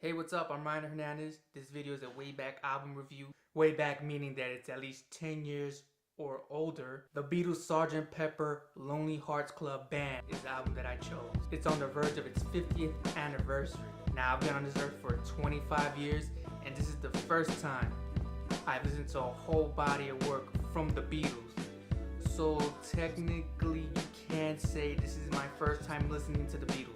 Hey, what's up? I'm Ryan Hernandez. This video is a way back album review. Way back meaning that it's at least 10 years or older. The Beatles' Sgt. Pepper Lonely Hearts Club Band is the album that I chose. It's on the verge of its 50th anniversary. Now, I've been on this earth for 25 years, and this is the first time I've listened to a whole body of work from the Beatles. So technically, you can't say this is my first time listening to the Beatles.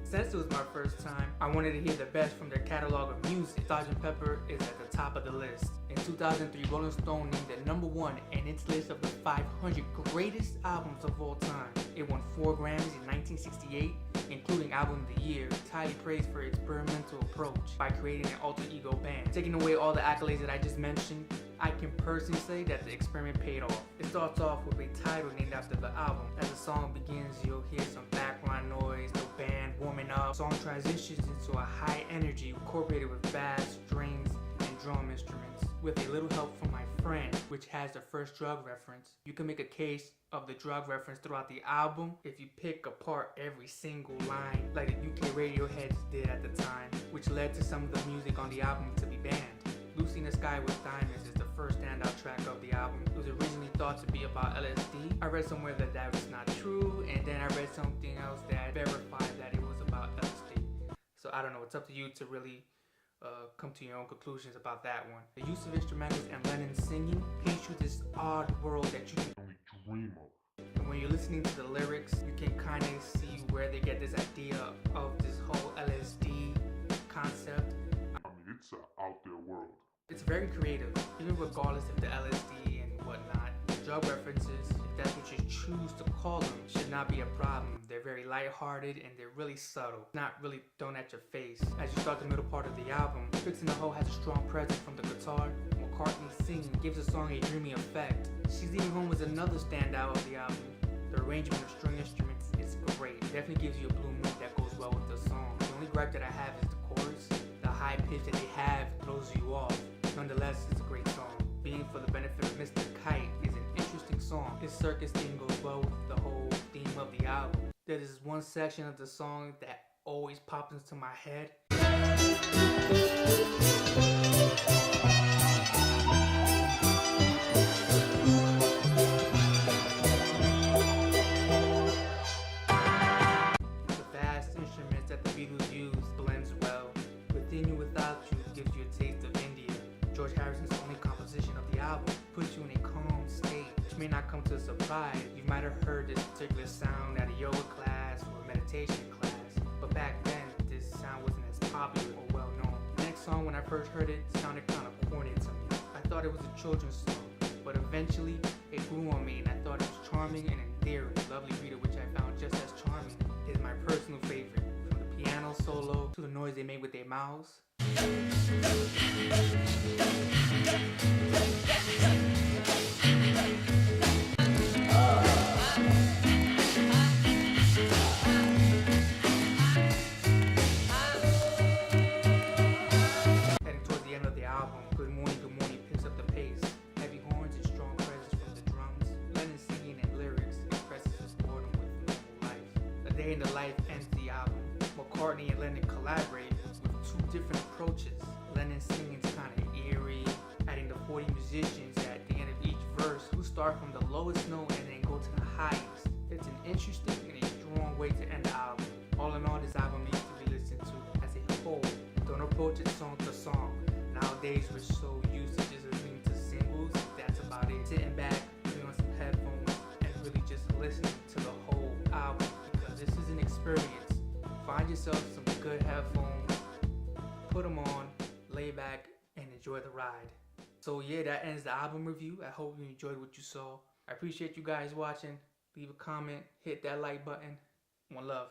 Since it was my first time, I wanted to hear the best from their catalog of music. Sgt. Pepper is at the top of the list. In 2003, Rolling Stone named it #1 in its list of the 500 greatest albums of all time. It won 4 Grammys in 1968, including Album of the Year. It's highly praised for its experimental approach by creating an alter ego band. Taking away all the accolades that I just mentioned, I can personally say that the experiment paid off. It starts off with a title named after the album. As the song begins, you'll hear some background noise, the band warming up. The song transitions into a high energy incorporated with bass, strings, and drum instruments. With a little help from my friend, which has the first drug reference. You can make a case of the drug reference throughout the album if you pick apart every single line, like the UK Radioheads did at the time, which led to some of the music on the album to be banned. Lucy in the Sky with Diamonds is the first standout track of the album. It was originally thought to be about LSD. I read somewhere that that was not true, and then I read something else that verified that it was about LSD. So I don't know, it's up to you to really come to your own conclusions about that one. The use of instrumentals and Lennon singing paints you this odd world that you can only dream of. And when you're listening to the lyrics, you can kind of see where they get this idea of this whole LSD concept. I mean, it's an out there world. It's very creative, even regardless of the LSD and whatnot. The drug references, if that's what you choose to call them, should not be a problem. They're very lighthearted and they're really subtle, not really thrown at your face. As you start the middle part of the album, Fixin' the Hole has a strong presence from the guitar. McCartney singing gives the song a dreamy effect. She's Leaving Home was another standout of the album. The arrangement of string instruments is great. It definitely gives you a blue mood that goes well with the song. The only gripe that I have is the chorus. The high pitch that they have throws you off. Nonetheless, it's a great song. Being for the Benefit of Mr. Kite is an interesting song. His circus theme goes well with the whole theme of the album. There is one section of the song that always pops into my head. The vast instruments that the Beatles use blends well. Within You Without You gives you a taste of India. George Harrison's only composition of the album puts you in a calm state, which may not come to a surprise. You might have heard this particular sound at a yoga class or meditation class, but back then this sound wasn't as popular or well known. The next song, when I first heard it, sounded kind of corny to me. I thought it was a children's song, but eventually it grew on me and I thought it was charming and endearing. Lovely Rita, which I found just as charming, is my personal favorite. From the piano solo to the noise they made with their mouths. Heading towards the end of the album, Good Morning picks up the pace. Heavy horns and strong presence from the drums. Lennon singing and lyrics expresses his boredom with normal life. A Day in the Life ends the album. McCartney and Lennon collaborate with 2 different approaches. Lennon singing is kind of eerie, adding the 40 musicians at the end of each verse who start from the lowest note and then go to the highest. It's an interesting and a strong way to end the album. All in all, this album needs to be listened to as a whole. Don't approach it song to song. Nowadays, we're so used to just listening to singles. That's about it. Sitting back, putting on some headphones, and really just listening to the whole album, because this is an experience. Find yourself some good headphones, put them on, lay back, and enjoy the ride. So yeah, that ends the album review. I hope you enjoyed what you saw. I appreciate you guys watching. Leave a comment, hit that like button. One love.